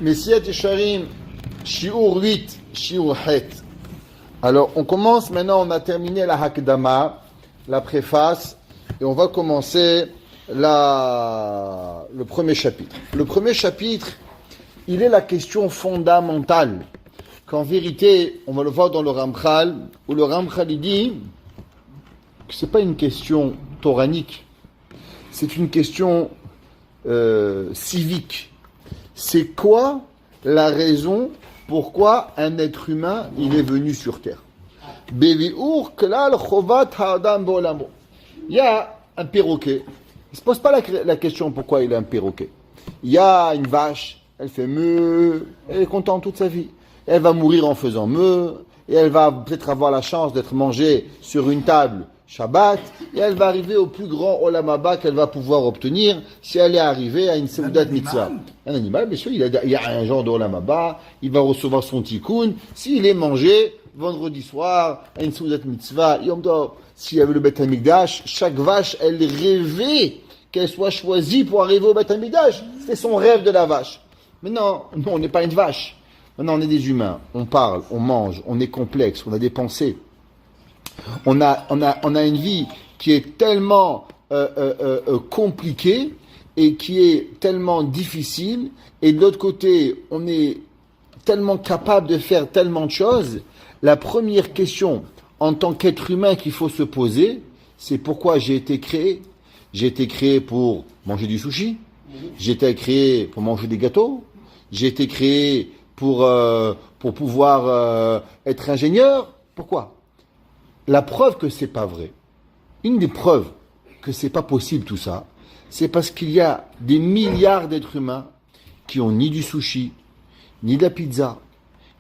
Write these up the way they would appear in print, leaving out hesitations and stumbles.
Messiat Yesharim, Shiur 8, Shiur Het. Alors, on commence maintenant, on a terminé la Hakdama, la préface, et on va commencer le premier chapitre. Le premier chapitre, il est la question fondamentale, qu'en vérité, on va le voir dans le Ramchal, où le Ramchal il dit que ce n'est pas une question toranique, c'est une question civique. C'est quoi la raison pourquoi un être humain il est venu sur terre? Il y a un perroquet. Il ne se pose pas la question pourquoi il est un perroquet. Il y a une vache, elle fait meuh, elle est contente toute sa vie. Elle va mourir en faisant meuh, et elle va peut-être avoir la chance d'être mangée sur une table Shabbat, et elle va arriver au plus grand Olam Haba qu'elle va pouvoir obtenir si elle est arrivée à une Seudat Mitzvah. Un animal, bien sûr, il y a un genre d'Olam Haba, il va recevoir son tikkun, s'il est mangé vendredi soir à une Seudat Mitzvah, Yom Tov, s'il y avait le Beth Hamikdash, chaque vache, elle rêvait qu'elle soit choisie pour arriver au Beth Hamikdash. C'était son rêve de la vache. Mais non, on n'est pas une vache. Maintenant, on est des humains, on parle, on mange, on est complexe, on a des pensées. On a une vie qui est tellement compliquée et qui est tellement difficile, et de l'autre côté, on est tellement capable de faire tellement de choses. La première question en tant qu'être humain qu'il faut se poser, c'est pourquoi j'ai été créé. J'ai été créé pour manger du sushi, j'ai été créé pour manger des gâteaux, j'ai été créé pour pouvoir être ingénieur. Pourquoi? La preuve que c'est pas vrai, une des preuves que c'est pas possible tout ça, c'est parce qu'il y a des milliards d'êtres humains qui ont ni du sushi, ni de la pizza,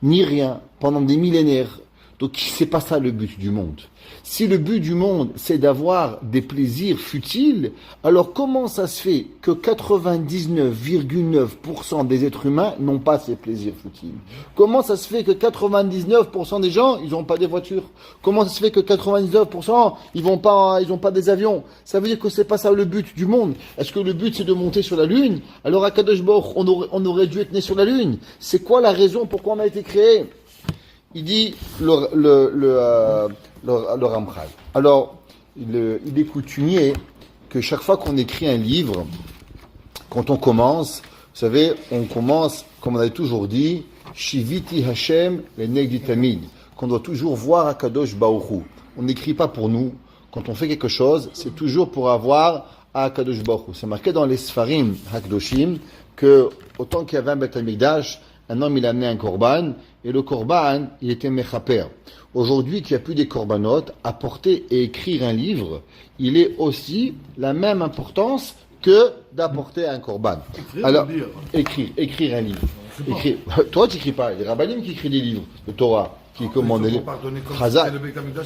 ni rien pendant des millénaires. Donc c'est pas ça le but du monde. Si le but du monde c'est d'avoir des plaisirs futiles, alors comment ça se fait que 99,9% des êtres humains n'ont pas ces plaisirs futiles? Comment ça se fait que 99% des gens ils n'ont pas des voitures? Comment ça se fait que 99% ils ont pas des avions? Ça veut dire que c'est pas ça le but du monde. Est-ce que le but c'est de monter sur la lune? Alors à Kadosh Baruch on aurait dû être né sur la lune. C'est quoi la raison pourquoi on a été créé? Il dit le Ramchal. Alors, il est coutumier que chaque fois qu'on écrit un livre, quand on commence, vous savez, on commence, comme on avait toujours dit, Shiviti Hashem le Negdi Tamid, qu'on doit toujours voir Akadosh Baruch Hu. On n'écrit pas pour nous. Quand on fait quelque chose, c'est toujours pour avoir Akadosh Baruch Hu. C'est marqué dans les Sfarim Hakdoshim que, autant qu'il y avait un Beth Hamikdash, un homme il a amené un korban, et le korban, il était mechaper. Aujourd'hui, qu'il n'y a plus des korbanot, apporter et écrire un livre, il est aussi la même importance que d'apporter un korban. Alors, écrire un livre. Toi, tu n'écris pas. Les rabbanim qui écrivent des livres de Torah, qui commandent les Chazak.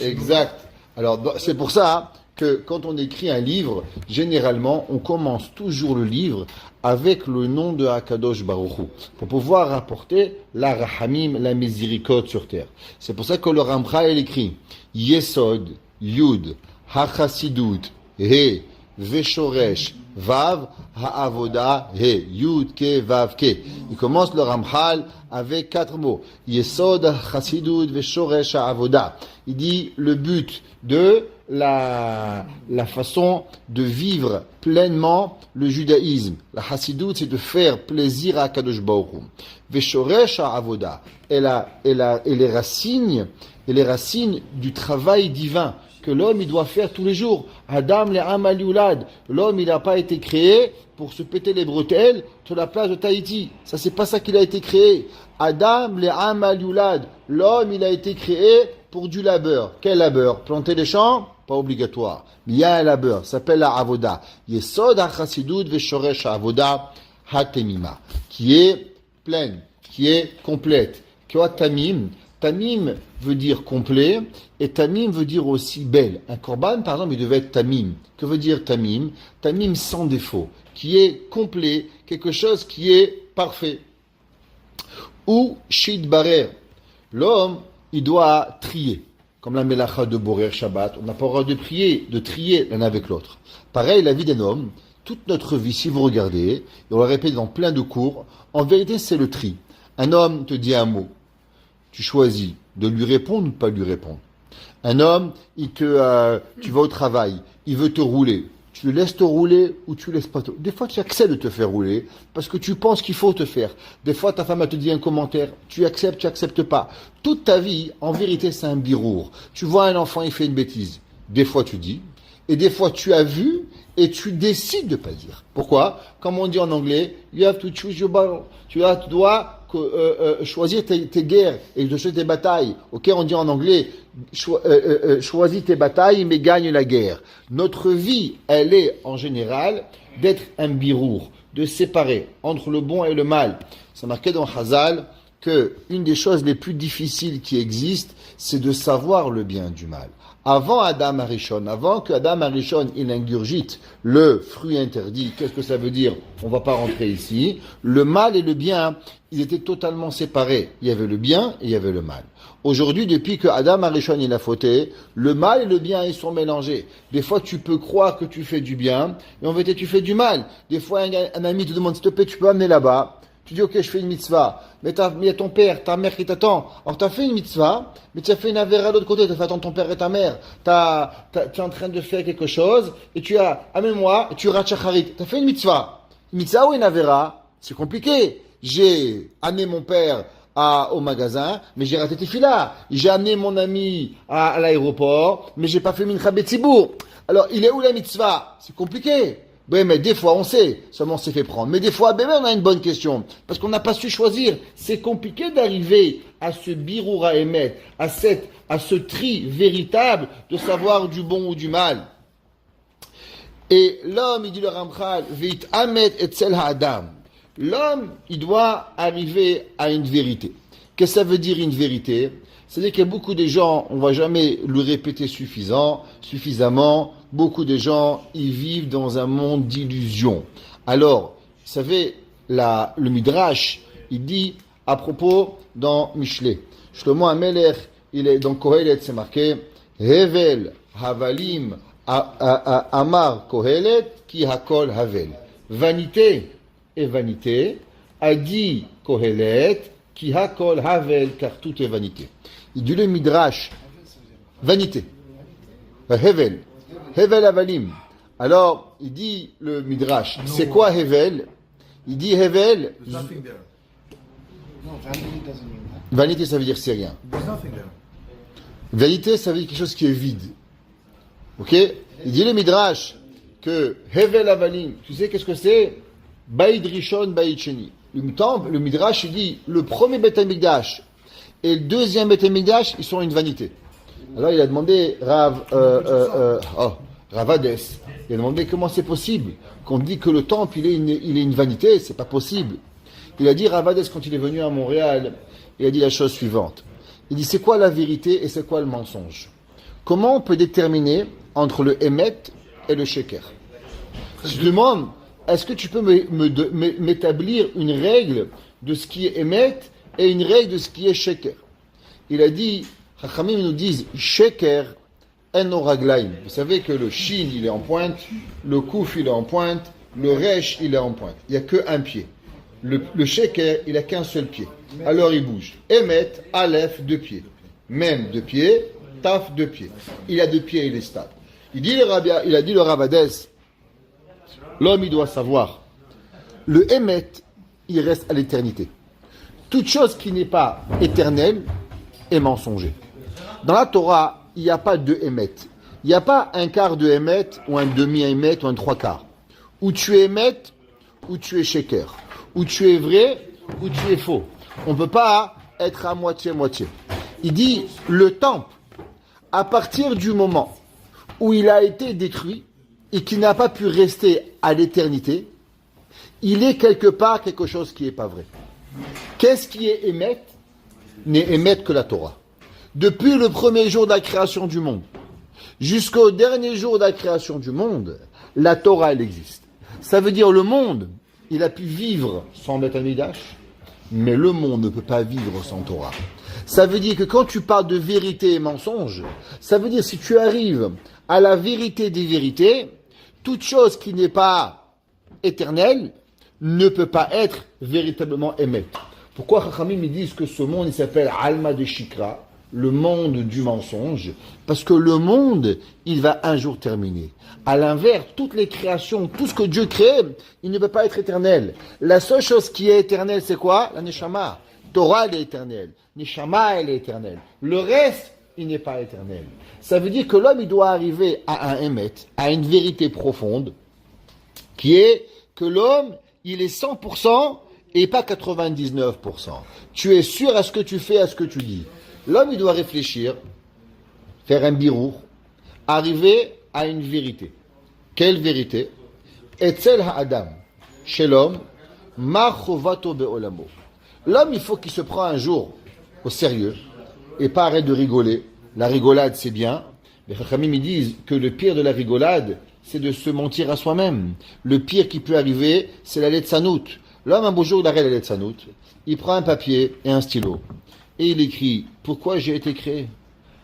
Exact. Alors, c'est pour ça que quand on écrit un livre, généralement, on commence toujours le livre avec le nom de Hakadosh Baruch Hu, pour pouvoir apporter la rahamim, la miséricorde sur terre. C'est pour ça que le Ramchal écrit Yesod, Yud, HaChasidut, He, Veshoresh, Vav, Ha'avoda, He, Yud, Ke, Vav, Ke. Il commence le Ramchal avec 4 mots. Yesod, Chasidut, Veshoresh, Ha'avoda. Il dit le but de la façon de vivre pleinement le judaïsme. La Hasidut, c'est de faire plaisir à Kadosh Baruch Hu. Veshoresh Avoda, et les racines du travail divin que l'homme il doit faire tous les jours. Adam le Amal Yulad, l'homme il n'a pas été créé pour se péter les bretelles sur la plage de Tahiti. Ça c'est pas ça qu'il a été créé. Adam le Amal Yulad, l'homme il a été créé pour du labeur. Quel labeur? Planter les champs? Pas obligatoire. Mais il y a un labeur, ça s'appelle la avoda. Yesod ha-chasidut veshoresh ha-avoda ha-temima, qui est pleine, qui est complète. Quoi tamim? Tamim veut dire complet, et tamim veut dire aussi belle. Un korban, par exemple, il devait être tamim. Que veut dire tamim? Tamim sans défaut, qui est complet, quelque chose qui est parfait. Ou shid barer. L'homme, il doit trier. Comme la melacha de Borer Shabbat, on n'a pas le droit de trier l'un avec l'autre. Pareil, la vie d'un homme, toute notre vie, si vous regardez, et on l'a répété dans plein de cours, en vérité, c'est le tri. Un homme te dit un mot. Tu choisis de lui répondre ou de pas lui répondre. Un homme, tu vas au travail, il veut te rouler. Tu le laisses te rouler ou tu laisses pas te... Des fois, tu acceptes de te faire rouler parce que tu penses qu'il faut te faire. Des fois, ta femme, elle te dit un commentaire. Tu acceptes pas. Toute ta vie, en vérité, c'est un birour. Tu vois un enfant, il fait une bêtise. Des fois, tu dis. Et des fois, tu as vu et tu décides de pas dire. Pourquoi? Comme on dit en anglais, you have to choose your battle. Tu dois choisir tes guerres et de choisir tes batailles. Ok, on dit en anglais, choisis tes batailles mais gagne la guerre. Notre vie, elle est en général d'être un birour, de séparer entre le bon et le mal. C'est marqué dans Hazal que une des choses les plus difficiles qui existent, c'est de savoir le bien du mal. Avant Adam Arishon, avant que Adam Arishon il ingurgite le fruit interdit, qu'est-ce que ça veut dire? On va pas rentrer ici. Le mal et le bien, ils étaient totalement séparés. Il y avait le bien et il y avait le mal. Aujourd'hui, depuis que Adam Arishon il a fauté, le mal et le bien ils sont mélangés. Des fois, tu peux croire que tu fais du bien, mais en vérité, tu fais du mal. Des fois, un ami te demande, s'il te plaît, tu peux amener là-bas. Tu dis, ok, je fais une mitzvah, mais il y a ton père, ta mère qui t'attend. Alors, tu as fait une mitzvah, mais tu as fait une avéra de l'autre côté, tu as fait attendre ton père et ta mère. Tu es en train de faire quelque chose, et tu as, amène-moi, et tu rates shacharit. Tu as fait une mitzvah. Une mitzvah ou une avéra, c'est compliqué. J'ai amené mon père au magasin, mais j'ai raté Tefila. J'ai amené mon ami à l'aéroport, mais j'ai pas fait mincha betzibour. Alors, il est où la mitzvah? C'est compliqué. Oui, mais des fois, on sait, seulement on s'est fait prendre. Mais des fois, on a une bonne question. Parce qu'on n'a pas su choisir. C'est compliqué d'arriver à ce birour à émettre, à ce tri véritable de savoir du bon ou du mal. Et l'homme, il dit le Ramchal, veit amet etzel ha'adam. L'homme, il doit arriver à une vérité. Qu'est-ce que ça veut dire une vérité? C'est-à-dire qu'il y a beaucoup de gens, on va jamais le répéter suffisamment, beaucoup de gens, ils vivent dans un monde d'illusions. Alors, vous savez, le Midrash, il dit, à propos, dans Mishlei, Shlomo HaMelech, il est dans Kohelet, c'est marqué, Hevel, Havalim, Amar Kohelet, Ki Hakol Havel. Vanité et vanité, a dit Kohelet, Ki Hakol Havel, car tout est vanité. Il dit le Midrash, vanité. Hevel. Hevel Avalim. Alors, il dit le Midrash, c'est quoi Hevel? Il dit Hevel. Vanité, ça veut dire c'est rien. Vanité, ça veut dire quelque chose qui est vide. Ok? Il dit le Midrash que Hevel Avalim, tu sais qu'est-ce que c'est? Baïd Rishon, Baïd Sheni. Le Midrash, il dit le premier Beth Amikdash et le deuxième Beth Amikdash, ils sont une vanité. Alors il a demandé Ravades, il a demandé comment c'est possible qu'on dit que le temple il est une vanité, c'est pas possible. Il a dit Ravades quand il est venu à Montréal, il a dit la chose suivante. Il dit c'est quoi la vérité et c'est quoi le mensonge? Comment on peut déterminer entre le émet et le sheker? Je demande, est-ce que tu peux m'établir une règle de ce qui est émet et une règle de ce qui est sheker? Il a dit, Chachamim nous disent sheker en oraglaim. Vous savez que le shin il est en pointe, le kouf il est en pointe, le resh il est en pointe. Il n'y a qu'un pied. Le sheker il n'a qu'un seul pied. Alors il bouge. Emet, aleph, 2 pieds. Même 2 pieds, taf, 2 pieds. Il a 2 pieds, il est stable. Il a dit le Ravades, l'homme il doit savoir. Le emet, il reste à l'éternité. Toute chose qui n'est pas éternelle est mensonger. Dans la Torah, il n'y a pas de émet. Il n'y a pas un quart de émet, ou un demi-émet, ou un 3/4. Ou tu es émet, ou tu es sheker. Ou tu es vrai, ou tu es faux. On ne peut pas être à moitié-moitié. Il dit, le temple, à partir du moment où il a été détruit, et qu'il n'a pas pu rester à l'éternité, il est quelque part quelque chose qui n'est pas vrai. Qu'est-ce qui est émet? N'est émet que la Torah. Depuis le premier jour de la création du monde, jusqu'au dernier jour de la création du monde, la Torah, elle existe. Ça veut dire le monde, il a pu vivre sans Beth Amikdash, mais le monde ne peut pas vivre sans Torah. Ça veut dire que quand tu parles de vérité et mensonge, ça veut dire si tu arrives à la vérité des vérités, toute chose qui n'est pas éternel ne peut pas être véritablement Emet. Pourquoi Chachamim ils disent que ce monde il s'appelle Alma de Shikra, le monde du mensonge? Parce que le monde, il va un jour terminer. À l'inverse, toutes les créations, tout ce que Dieu crée, il ne peut pas être éternel. La seule chose qui est éternelle, c'est quoi? La Neshama. Torah, elle est éternelle. Neshama, elle est éternelle. Le reste, il n'est pas éternel. Ça veut dire que l'homme, il doit arriver à un émet, à une vérité profonde, qui est que l'homme, il est 100% et pas 99%. Tu es sûr à ce que tu fais, à ce que tu dis. L'homme, il doit réfléchir, faire un birour, arriver à une vérité. Quelle vérité? Etzel ha'adam. Chez l'homme, ma chovato be'olamo. L'homme, il faut qu'il se prenne un jour au sérieux et pas arrête de rigoler. La rigolade, c'est bien. Les Chachamim, ils disent que le pire de la rigolade, c'est de se mentir à soi-même. Le pire qui peut arriver, c'est la Letzanout. L'homme, un beau jour, il arrête la Letzanout. Il prend un papier et un stylo. Et il écrit, pourquoi j'ai été créé?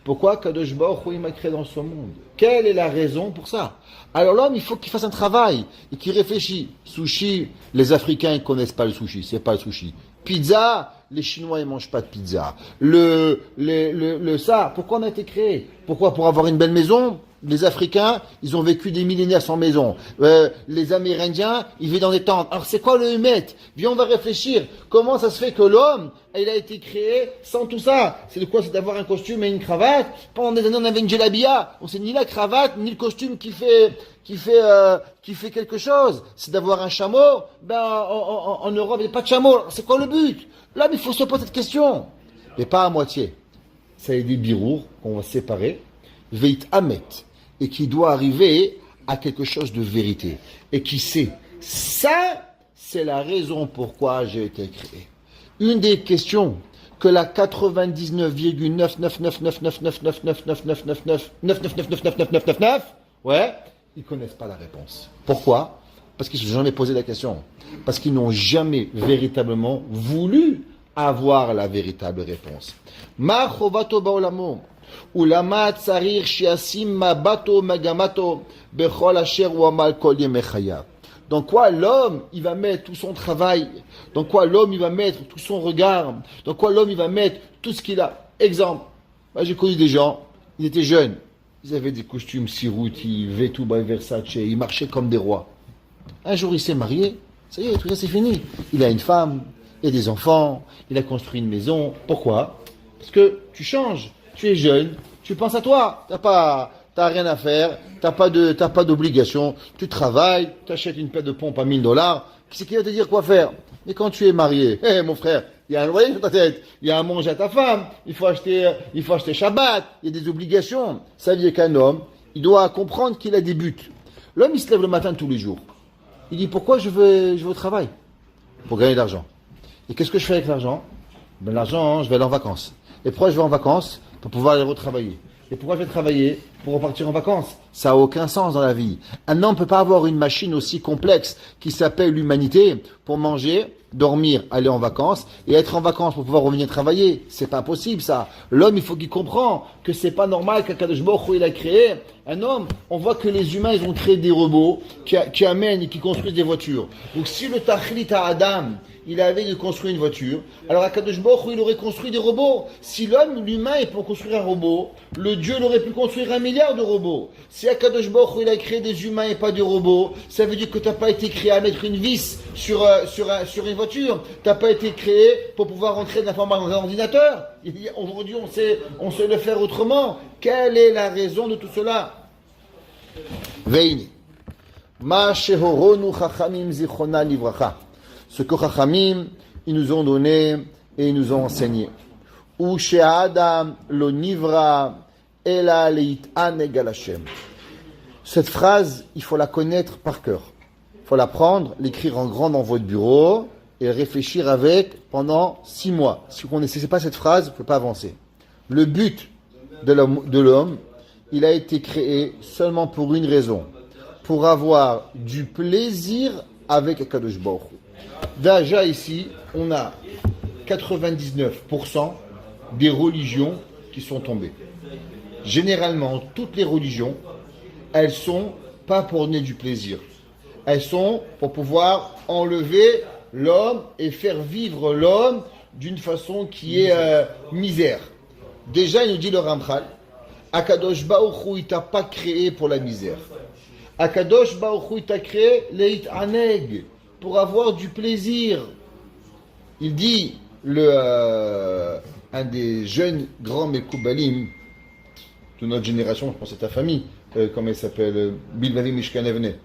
Pourquoi Kadosh Baruch Hu m'a créé dans ce monde? Quelle est la raison pour ça? Alors l'homme, il faut qu'il fasse un travail et qu'il réfléchisse. Sushi, les Africains, ils connaissent pas le sushi, c'est pas le sushi. Pizza, les Chinois, ils mangent pas de pizza. Ça, pourquoi on a été créé? Pourquoi? Pour avoir une belle maison? Les Africains, ils ont vécu des millénaires sans maison. Les Amérindiens, ils vivent dans des tentes. Alors c'est quoi le Humet? Viens, on va réfléchir. Comment ça se fait que l'homme, il a été créé sans tout ça? C'est de quoi? C'est d'avoir un costume et une cravate. Pendant des années, on avait une djellabia. On sait ni la cravate, ni le costume qui fait quelque chose. C'est d'avoir un chameau. En Europe, il n'y a pas de chameau. C'est quoi le but? Là, il faut se poser cette question. Mais pas à moitié. Ça y est des birours qu'on va séparer. Veit Hamet. Et qui doit arriver à quelque chose de vérité. Et qui sait, ça, c'est la raison pourquoi j'ai été créé. Une des questions que la 99,9999999999999999999, ouais, ils connaissent pas la réponse. Pourquoi? Parce qu'ils ne se sont jamais posé la question. Parce qu'ils n'ont jamais véritablement voulu avoir la véritable réponse. Ma chovato baolamo. Ulama tsarir shiasim mabato magamato bechol asher uamal kol yemechayav. Dans quoi l'homme, il va mettre tout son travail, dans quoi l'homme, il va mettre tout son regard, dans quoi l'homme, il va mettre tout ce qu'il a. Exemple, moi j'ai connu des gens, ils étaient jeunes, ils avaient des costumes Siruti, Vetu by Versace, ils marchaient comme des rois. Un jour, il s'est marié, ça y est, tout ça c'est fini. Il a une femme, il a des enfants, il a construit une maison. Pourquoi? Parce que tu changes. Tu es jeune, tu penses à toi, t'as rien à faire, t'as pas d'obligation, tu travailles, tu achètes une paire de pompes à $1000, qui c'est qui va te dire quoi faire? Mais quand tu es marié, mon frère, il y a un loyer sur ta tête, il y a à manger à ta femme, il faut acheter Shabbat, il y a des obligations. Ça veut dire qu'un homme, il doit comprendre qu'il a des buts. L'homme, il se lève le matin tous les jours. Il dit, pourquoi je veux au travail? Pour gagner de l'argent. Et qu'est-ce que je fais avec l'argent? L'argent, je vais aller en vacances. Et pourquoi je vais en vacances? Pour pouvoir aller retravailler. Et pourquoi je vais travailler? Pour repartir en vacances. Ça n'a aucun sens dans la vie. Un homme ne peut pas avoir une machine aussi complexe qui s'appelle l'humanité pour manger, dormir, aller en vacances et être en vacances pour pouvoir revenir travailler. C'est pas possible ça. L'homme, il faut qu'il comprenne que c'est pas normal qu'Akadosh Baruch Hu il a créé un homme. On voit que les humains, ils ont créé des robots qui amènent et qui construisent des voitures. Donc si le Tachlit à Adam, il avait de construire une voiture, alors Akadosh Baruch Hu, il aurait construit des robots. Si l'homme, l'humain, est pour construire un robot, le Dieu, il aurait pu construire 1 milliard de robots. Si Akadosh Baruch Hu, il a créé des humains et pas des robots, ça veut dire que tu n'as pas été créé à mettre une vis sur une voiture. Tu n'as pas été créé pour pouvoir rentrer de l'information dans un ordinateur. Aujourd'hui, on sait le faire autrement. Quelle est la raison de tout cela? Veini. Ma shehoronu chachamim zichona livracha. Ce que Chachamim, ils nous ont donné et ils nous ont enseigné. Ou she'adam lo nivra ela leit'an egal Hashem. Cette phrase, il faut la connaître par cœur. Il faut la prendre, l'écrire en grand dans votre bureau et réfléchir avec pendant 6 mois. Si vous ne connaissez pas cette phrase, vous ne pouvez pas avancer. Le but de l'homme, il a été créé seulement pour une raison. Pour avoir du plaisir avec Akadosh Baruch Hu. Déjà ici, on a 99% des religions qui sont tombées. Généralement, toutes les religions, elles sont pas pour donner du plaisir. elles sont pour pouvoir enlever l'homme et faire vivre l'homme d'une façon qui est misère. Déjà, il nous dit le Ramchal, Akadosh Baruch Hu, il t'a pas créé pour la misère. Akadosh Baruch Hu, il t'a créé leit aneg, pour avoir du plaisir. Il dit, un des jeunes grands Mekoubalim de notre génération, je pense à ta famille, comment il s'appelle, Bilvavi Mishkanevne.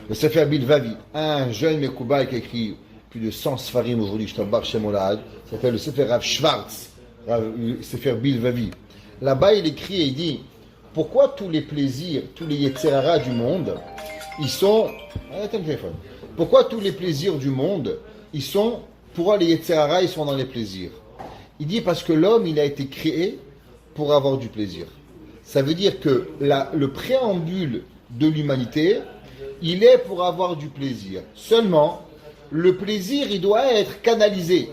Le Sefer Bilvavi, un jeune Mekouba qui a écrit plus de 100 Sfarim aujourd'hui, je t'embarque chez Molad, s'appelle le Sefer Rav Schwartz, le Sefer Bilvavi. Là-bas, il écrit et il dit, pourquoi tous les plaisirs, tous les Yetzerara du monde, ils sont... Attends le téléphone. Pourquoi tous les plaisirs du monde, ils sont... Pourquoi les Yetzerara, ils sont dans les plaisirs? Il dit parce que l'homme, il a été créé pour avoir du plaisir. Ça veut dire que le préambule de l'humanité, il est pour avoir du plaisir. Seulement, le plaisir, il doit être canalisé.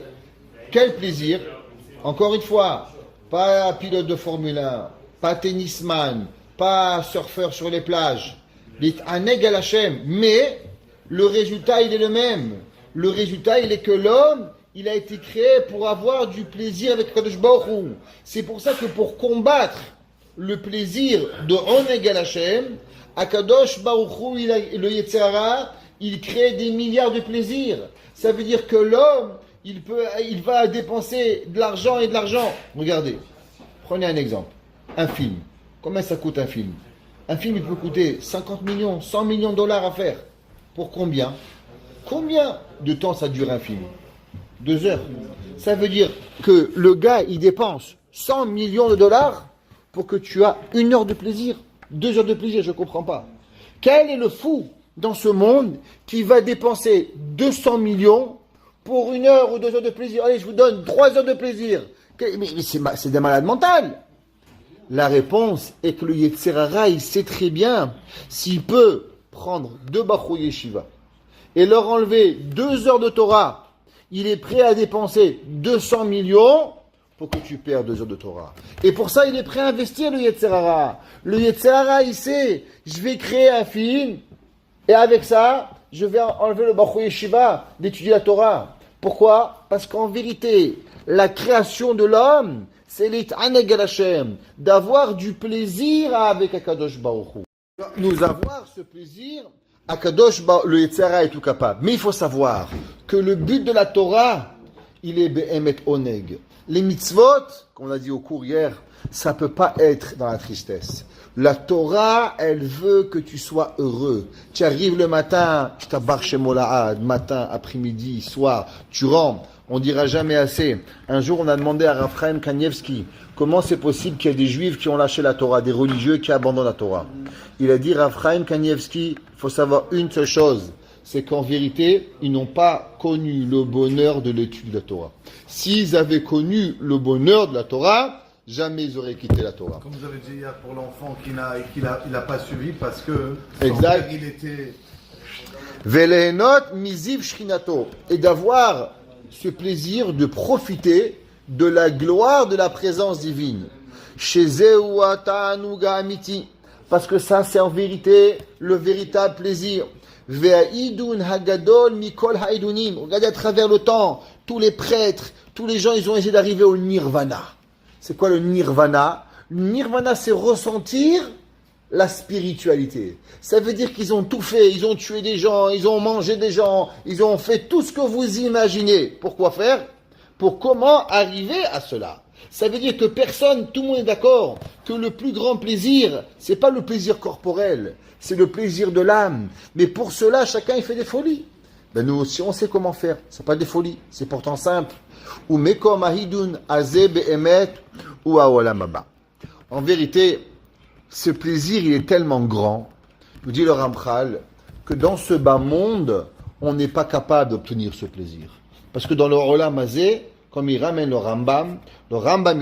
Quel plaisir? Encore une fois, pas pilote de Formule 1, pas tennisman, pas surfeur sur les plages. Un égal Hachem, mais le résultat, il est le même. Le résultat, il est que l'homme, il a été créé pour avoir du plaisir avec Kadosh Baruch Hu. C'est pour ça que pour combattre le plaisir de Oneg al Hashem, Akadosh Baruch Hu, le Yetzirah, il crée des milliards de plaisirs. Ça veut dire que l'homme, il va dépenser de l'argent et de l'argent. Regardez, prenez un exemple. Un film. Combien ça coûte un film? Un film, il peut coûter 50 millions, 100 millions de dollars à faire. Pour combien? Combien de temps ça dure un film? 2 heures. Ça veut dire que le gars, il dépense 100 millions de dollars pour que tu aies 1 heure de plaisir. 2 heures de plaisir, je ne comprends pas. Quel est le fou dans ce monde qui va dépenser 200 millions pour 1 heure ou 2 heures de plaisir? Allez, je vous donne 3 heures de plaisir. Mais c'est des malades mentales. La réponse est que le Yetzirah, il sait très bien s'il peut prendre 2 Bachou Yeshiva et leur enlever 2 heures de Torah, il est prêt à dépenser 200 millions pour que tu perds 2 heures de Torah. Et pour ça, il est prêt à investir le Yetzirah. Le Yetzirah, il sait, je vais créer un film et avec ça, je vais enlever le Bachou Yeshiva d'étudier la Torah. Pourquoi? Parce qu'en vérité, la création de l'homme, c'est l'It'aneg al Hashem, d'avoir du plaisir avec Akadosh Baruch Hu. Nous avoir ce plaisir, Akadosh Baruch Hu, le Yetzirah est tout capable. Mais il faut savoir que le but de la Torah, il est Be'emet Oneg. Les mitzvot, comme on a dit au cours hier, ça ne peut pas être dans la tristesse. La Torah, elle veut que tu sois heureux. Tu arrives le matin, tu t'abarres chez Mola'ad, matin, après-midi, soir, tu rentres. On dira jamais assez. Un jour, on a demandé à Raphaël Kanievski comment c'est possible qu'il y ait des juifs qui ont lâché la Torah, des religieux qui abandonnent la Torah. Il a dit, Raphaël Kanievski, il faut savoir une seule chose, c'est qu'en vérité, ils n'ont pas connu le bonheur de l'étude de la Torah. S'ils avaient connu le bonheur de la Torah, jamais ils auraient quitté la Torah. Comme vous avez dit hier pour l'enfant qui n'a pas suivi parce que exact. Il était... Velehenot miziv shrinato. Et d'avoir ce plaisir de profiter de la gloire de la présence divine. Chez Zeuata Amiti. Parce que ça, c'est en vérité le véritable plaisir. Ve'aidun hagadol mikol haidunim. Regardez à travers le temps, tous les prêtres, tous les gens, ils ont essayé d'arriver au nirvana. C'est quoi le nirvana? Le nirvana, c'est ressentir la spiritualité. Ça veut dire qu'ils ont tout fait, ils ont tué des gens, ils ont mangé des gens, ils ont fait tout ce que vous imaginez. Pourquoi faire? Pour comment arriver à cela? Ça veut dire que personne, tout le monde est d'accord que le plus grand plaisir, c'est pas le plaisir corporel, c'est le plaisir de l'âme. Mais pour cela, chacun il fait des folies. Ben nous aussi, on sait comment faire. C'est pas des folies, c'est pourtant simple. Ou mekom ahidun azeh be'emet ou aolam haba. En vérité, ce plaisir, il est tellement grand, nous dit le Ramchal, que dans ce bas monde, on n'est pas capable d'obtenir ce plaisir. Parce que dans le Olam Hazé, comme il ramène le Rambam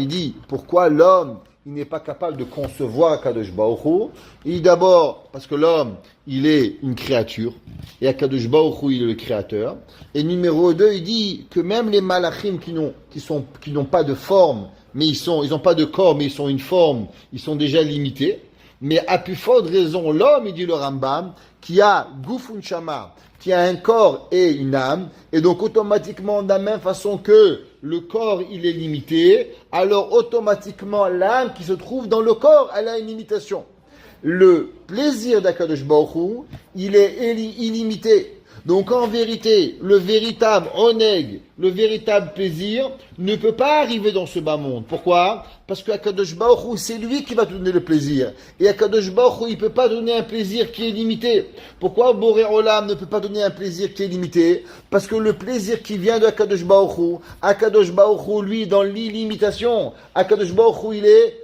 il dit, pourquoi l'homme, il n'est pas capable de concevoir Akadosh Baruch Hu? Il dit d'abord, parce que l'homme, il est une créature, et Akadosh Baruch Hu, il est le créateur. Et numéro 2, il dit que même les malachim qui n'ont pas de forme, mais ils n'ont pas de corps, mais ils sont une forme, ils sont déjà limités. Mais à plus forte raison, l'homme, il dit le Rambam, qui a Gufun Shama, qui a un corps et une âme, et donc automatiquement, de la même façon que le corps, il est limité, alors automatiquement, l'âme qui se trouve dans le corps, elle a une limitation. Le plaisir d'Akadosh Baruch Hu, il est illimité. Donc en vérité, le véritable oneg, le véritable plaisir, ne peut pas arriver dans ce bas monde. Pourquoi? Parce que Akadosh Baruch Hu, c'est lui qui va te donner le plaisir. Et Akadosh Baruch Hu, il ne peut pas donner un plaisir qui est limité. Pourquoi Boré Olam ne peut pas donner un plaisir qui est limité? Parce que le plaisir qui vient de Akadosh Baruch Hu, lui, dans l'illimitation, Akadosh Baruch Hu, il est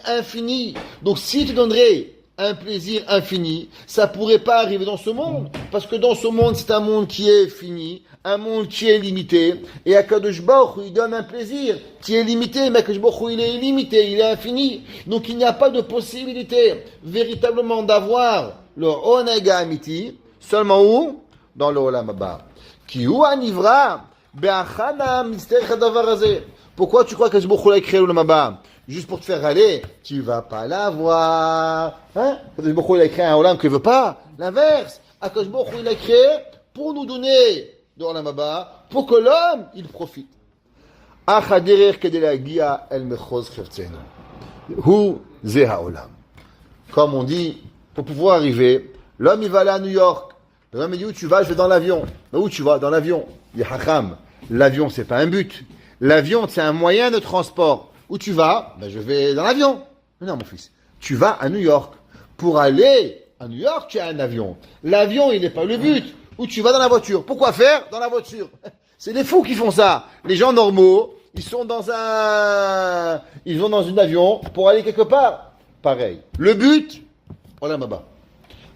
infini. Donc s'il te donnerait un plaisir infini, ça pourrait pas arriver dans ce monde, parce que dans ce monde, c'est un monde qui est fini, un monde qui est limité, et Akadosh Baruch Hu, il donne un plaisir qui est limité, mais Akadosh Baruch Hu, il est illimité, il est infini, donc il n'y a pas de possibilité véritablement d'avoir le Onega Amiti, seulement où? Dans le Olam Haba. Ki hu anivra, be'achana mister chadavar hazeh. Pourquoi tu crois qu'Akadosh Baruch Hu a créé le Olam Haba? Juste pour te faire râler, tu vas pas l'avoir. Hein? Akadosh Baruch Hu, il a créé un Olam qu'il veut pas. L'inverse. Akadosh Baruch Hu, il a créé pour nous donner de Olam Haba, pour que l'homme, il profite. Achaderer kedelagia el mechoz cheftzenu. Hu ze haolam. Comme on dit, pour pouvoir arriver, l'homme, il va aller à New York. L'homme, il dit, où tu vas? Je vais dans l'avion. Mais où tu vas? Dans l'avion. Il dit, hacham. L'avion, c'est pas un but. L'avion, c'est un moyen de transport. Où tu vas? Ben, je vais dans l'avion. Non, mon fils. Tu vas à New York. Pour aller à New York, tu as un avion. L'avion, il n'est pas le but. Où tu vas dans la voiture. Pourquoi faire? Dans la voiture. C'est des fous qui font ça. Les gens normaux, ils sont dans une avion pour aller quelque part. Pareil. Le but, Olam Haba.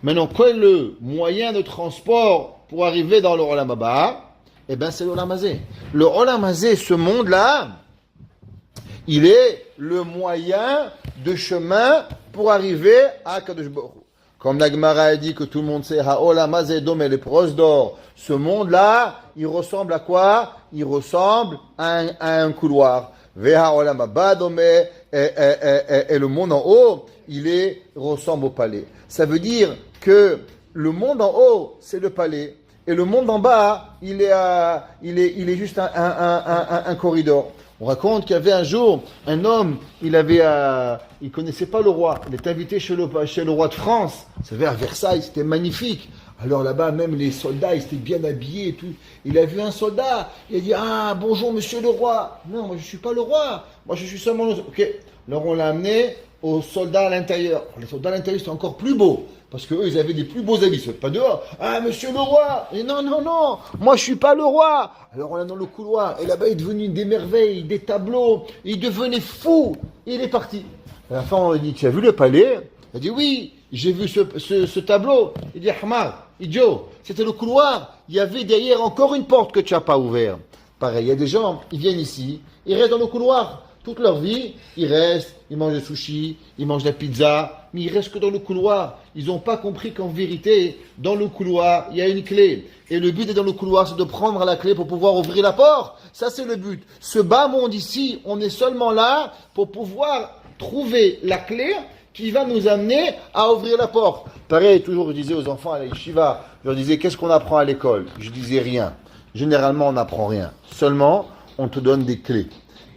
Maintenant, quel est le moyen de transport pour arriver dans le Olam Haba? Eh bien, c'est le Olam Hazeh. Le Olam Hazeh, ce monde-là, il est le moyen de chemin pour arriver à Kadosh Baruch Hu. Comme la Gemara a dit que tout le monde sait, Ha'olam hazeh domeh leprosdor. Ce monde-là, il ressemble à quoi? Il ressemble à un couloir. Veha olam haba domeh, et le monde en haut, ressemble au palais. Ça veut dire que le monde en haut, c'est le palais. Et le monde en bas, il est juste un corridor. On raconte qu'il y avait un jour un homme, il connaissait pas le roi. Il est invité chez le roi de France. Vous savez, à Versailles, c'était magnifique. Alors là-bas, même les soldats, ils étaient bien habillés et tout. Il a vu un soldat. Il a dit, ah, bonjour, monsieur le roi. Non, moi, je suis pas le roi. Moi, je suis seulement le... Ok. Alors, on l'a amené aux soldats à l'intérieur. Les soldats à l'intérieur, c'était encore plus beau. Parce que eux, ils avaient des plus beaux habits. C'est pas dehors. Ah, monsieur le roi. Et non. Moi, je suis pas le roi. Alors, on est dans le couloir. Et là-bas, il est devenu des merveilles, des tableaux. Il devenait fou. Et il est parti. À la fin, on lui dit, tu as vu le palais? Il a dit, oui, j'ai vu ce tableau. Il dit, Hamar, idiot. C'était le couloir. Il y avait derrière encore une porte que tu n'as pas ouverte. Pareil, il y a des gens, ils viennent ici. Ils restent dans le couloir. Toute leur vie, ils restent, ils mangent le sushi, ils mangent la pizza, mais ils restent que dans le couloir. Ils n'ont pas compris qu'en vérité, dans le couloir, il y a une clé. Et le but est dans le couloir, c'est de prendre la clé pour pouvoir ouvrir la porte. Ça, c'est le but. Ce bas monde ici, on est seulement là pour pouvoir trouver la clé qui va nous amener à ouvrir la porte. Pareil, toujours, je disais aux enfants à la yeshiva, je leur disais, qu'est-ce qu'on apprend à l'école? Je disais rien. Généralement, on n'apprend rien. Seulement, on te donne des clés.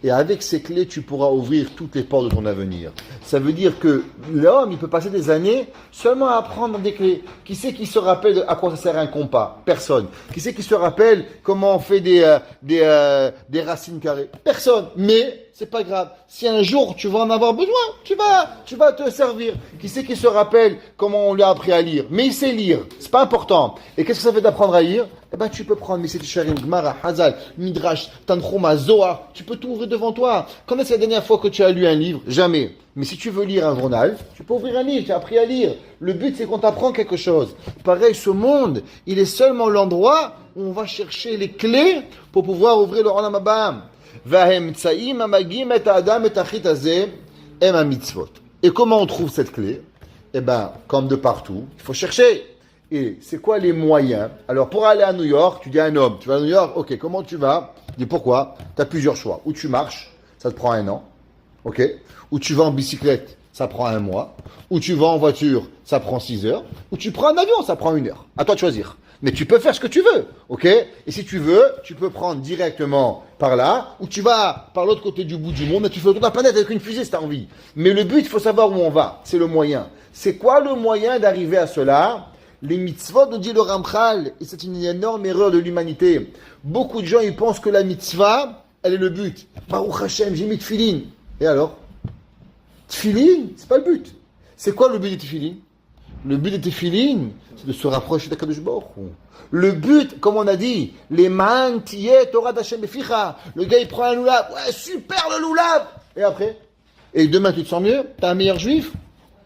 Et avec ces clés, tu pourras ouvrir toutes les portes de ton avenir. Ça veut dire que l'homme, il peut passer des années seulement à apprendre des clés. Qui c'est qui se rappelle à quoi ça sert un compas? Personne. Qui c'est qui se rappelle comment on fait des racines carrées? Personne. Mais c'est pas grave. Si un jour tu vas en avoir besoin, tu vas te servir. Qui c'est qui se rappelle comment on lui a appris à lire? Mais il sait lire. C'est pas important. Et qu'est-ce que ça fait d'apprendre à lire? Eh ben, tu peux prendre Messet Sharim, Gemara, Hazal, Midrash, Tanchuma, Zohar. Tu peux tout ouvrir devant toi. Quand est-ce la dernière fois que tu as lu un livre? Jamais. Mais si tu veux lire un journal, tu peux ouvrir un livre. Tu as appris à lire. Le but, c'est qu'on t'apprend quelque chose. Pareil, ce monde, il est seulement l'endroit où on va chercher les clés pour pouvoir ouvrir le Olam Haba. Et comment on trouve cette clé? Eh ben, comme de partout, il faut chercher. Et c'est quoi les moyens? Alors, pour aller à New York, tu dis à un homme, tu vas à New York, ok, comment tu vas? Il dit pourquoi? Tu as plusieurs choix. Ou tu marches, ça te prend 1 an, ok? Ou tu vas en bicyclette, ça prend 1 mois. Ou tu vas en voiture, ça prend 6 heures. Ou tu prends un avion, ça prend 1 heure. À toi de choisir. Mais tu peux faire ce que tu veux, ok? Et si tu veux, tu peux prendre directement par là, ou tu vas par l'autre côté du bout du monde, et tu fais le tour de la planète avec une fusée si tu as envie. Mais le but, il faut savoir où on va. C'est le moyen. C'est quoi le moyen d'arriver à cela? Les mitzvot, nous dit le Ramchal, et c'est une énorme erreur de l'humanité. Beaucoup de gens, ils pensent que la mitzvah, elle est le but. Baruch Hashem, j'ai mis tefillin. Et alors? Tefillin, c'est pas le but. C'est quoi le but des tefillin? Le but des tefillin, c'est de se rapprocher d'Akadosh Baruch Hu. Le but, comme on a dit, les man tiyeh Torah d'Hashem beficha. Le gars, il prend un loulav. Ouais, super le loulav. Et après? Et demain, tu te sens mieux? T'es un meilleur juif?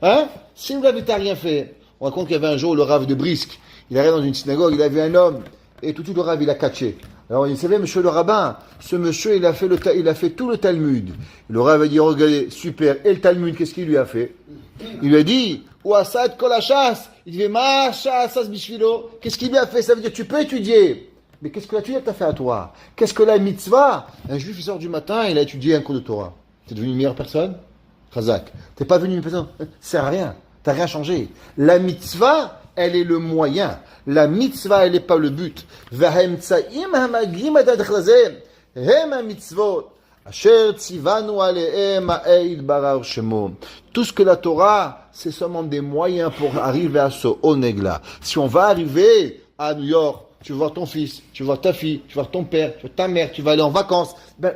Hein? Si le loulav, il t'a rien fait. On raconte qu'il y avait un jour le Rav de Brisk. Il arrive dans une synagogue, il avait un homme. Et tout le Rav, il a catché. Alors, il savait, monsieur le rabbin, ce monsieur, il a fait tout le Talmud. Le Rav a dit, regardez, super. Et le Talmud, qu'est-ce qu'il lui a fait? Il lui a dit, Ouassad kolachas. Il dit, ma chassas bishvilo. Qu'est-ce qu'il lui a fait? Ça veut dire, tu peux étudier. Mais qu'est-ce que la Torah t'a fait à toi? Qu'est-ce que la mitzvah? Un juif, il sort du matin, il a étudié un cours de Torah. T'es devenu une meilleure personne? Chazak. T'es pas devenu une personne? Ça sert à rien. T'as rien changé. La mitzvah, elle est le moyen. La mitzvah, elle n'est pas le but. Vahem tsaim hamagim adadchazem. Hem mitzvot. Asher tzivanu alehem ha'eid barar shemo. Tout ce que la Torah, c'est seulement des moyens pour arriver à ce oneg-là. Si on va arriver à New York, tu vas voir ton fils, tu vas voir ta fille, tu vas voir ton père, tu vas voir ta mère, tu vas aller en vacances. Ben,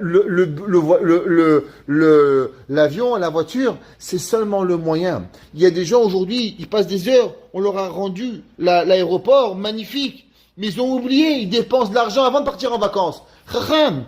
l'avion, la voiture, c'est seulement le moyen. Il y a des gens aujourd'hui, ils passent des heures, on leur a rendu l'aéroport magnifique, mais ils ont oublié, ils dépensent de l'argent avant de partir en vacances. Chacham,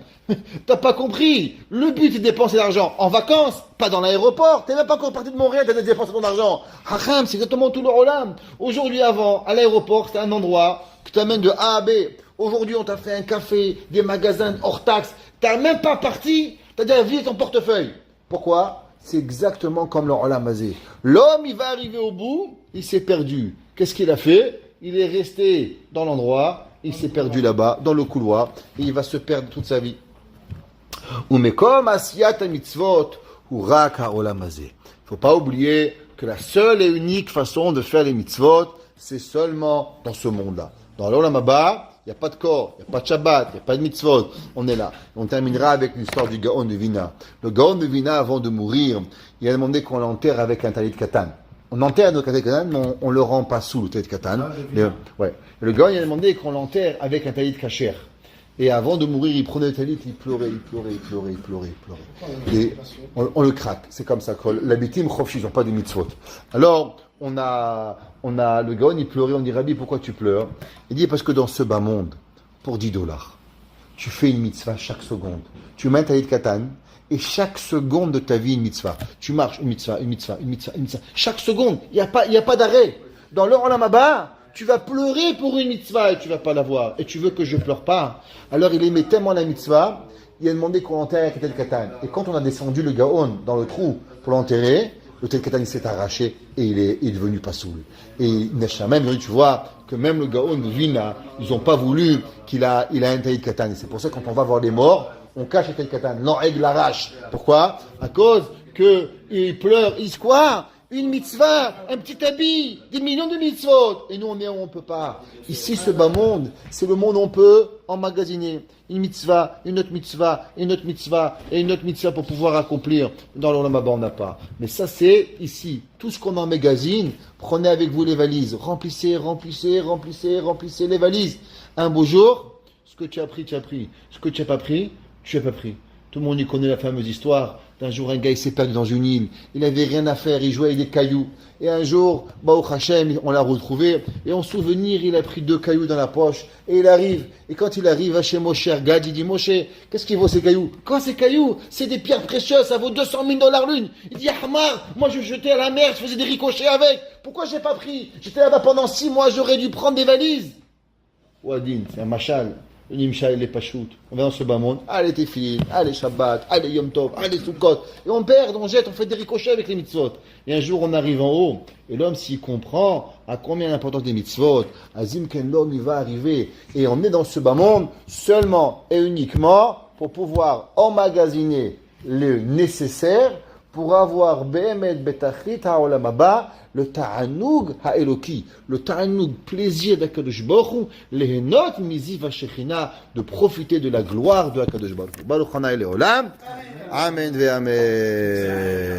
t'as pas compris. Le but est de dépenser l'argent en vacances, pas dans l'aéroport. T'es même pas encore parti de Montréal, t'as dépensé ton argent. Chacham, c'est exactement tout le rolam. Aujourd'hui, avant, à l'aéroport, c'était un endroit que tu amènes de A à B. Aujourd'hui, on t'a fait un café, des magasins hors taxe. T'as même pas parti, t'as déjà vidé ton portefeuille. Pourquoi? C'est exactement comme le rolam azé. L'homme, il va arriver au bout, il s'est perdu. Qu'est-ce qu'il a fait? Il est resté dans l'endroit, il s'est perdu là-bas, dans le couloir, et il va se perdre toute sa vie. Umekom asiyat mitzvot ou rak haolam hazeh. Faut pas oublier que la seule et unique façon de faire les mitzvot, c'est seulement dans ce monde-là. Dans l'olam haba, il n'y a pas de corps, il n'y a pas de Shabbat, il n'y a pas de mitzvot. On est là. On terminera avec l'histoire du Gaon de Vina. Le Gaon de Vina, avant de mourir, il a demandé qu'on l'enterre avec un talit katan. On enterre le talit katan, mais on ne le rend pas sous le talit katan. Ouais. Le Gaon, il a demandé qu'on l'enterre avec un talit kacher. Et avant de mourir, il prenait le talit, il pleurait. Et on le craque. C'est comme ça. La bitim chofshi, ils n'ont pas de mitzvot. Alors, on a le Gaon, il pleurait, on dit, Rabbi, pourquoi tu pleures? Il dit, parce que dans ce bas monde, pour $10, tu fais une mitzvah chaque seconde. Tu mets un talit katan, et chaque seconde de ta vie, une mitzvah. Tu marches, une mitzvah. Chaque seconde, il n'y a pas d'arrêt. Dans le Olam Haba, tu vas pleurer pour une mitzvah et tu vas pas l'avoir. Et tu veux que je pleure pas. Alors il aimait tellement la mitzvah, il a demandé qu'on l'enterre avec tel katan. Et quand on a descendu le Gaon dans le trou pour l'enterrer, le tel katan il s'est arraché et il est devenu pas soul. Et Nesha, même tu vois que même le Gaon de Vina, ils n'ont pas voulu qu'il a un tel katan. Et c'est pour ça que quand on va voir les morts, on cache le tel katan. L'enrègle l'arrache. Pourquoi? À cause que il pleure, il se quoi? Une mitzvah, un petit habit, des millions de mitzvot. Et nous, on est où on peut pas. Ici, ce bas monde, c'est le monde où on peut emmagasiner une mitzvah, une autre mitzvah, une autre mitzvah, et une autre mitzvah pour pouvoir accomplir. Dans l'Olam Haba, on n'a pas. Mais ça, c'est ici. Tout ce qu'on emmagasine, prenez avec vous les valises. Remplissez les valises. Un beau jour, ce que tu as pris, tu as pris. Ce que tu n'as pas pris, tu n'as pas pris. Tout le monde y connaît la fameuse histoire. Un jour, un gars, il s'est perdu dans une île. Il n'avait rien à faire, il jouait avec des cailloux. Et un jour, Baruch Hashem, on l'a retrouvé. Et en souvenir, il a pris 2 cailloux dans la poche. Et il arrive. Et quand il arrive à chez Moshe Gad, il dit, Moshe, qu'est-ce qu'il vaut ces cailloux? Quoi ces cailloux? C'est des pierres précieuses, ça vaut $200 000 l'une. Il dit, Hamar, moi je jetais à la mer, je faisais des ricochets avec. Pourquoi j'ai pas pris? J'étais là-bas pendant 6 mois, j'aurais dû prendre des valises. Ouadin, c'est un machal. Le Nimshal, il est pas shoot. On va dans ce bas monde. Allez, Tefillin, allez, Shabbat, allez, Yom Tov, allez, Sukkot. Et on perd, on jette, on fait des ricochets avec les mitzvot. Et un jour, on arrive en haut. Et l'homme, s'il comprend à combien l'importance des mitzvot, Azim Ken l'homme, il va arriver. Et on est dans ce bas monde seulement et uniquement pour pouvoir emmagasiner le nécessaire pour avoir Be'emet Betachrit Ha'olam Haba, le Ta'anoug Ha'eloki, le Ta'anoug plaisir d'Akadosh Baruch Hu, lehenot miziv ha'shechina, de profiter de la gloire de Akadosh Baruch Hu. Baruch Hana Ele Olam. Amen ve Amen.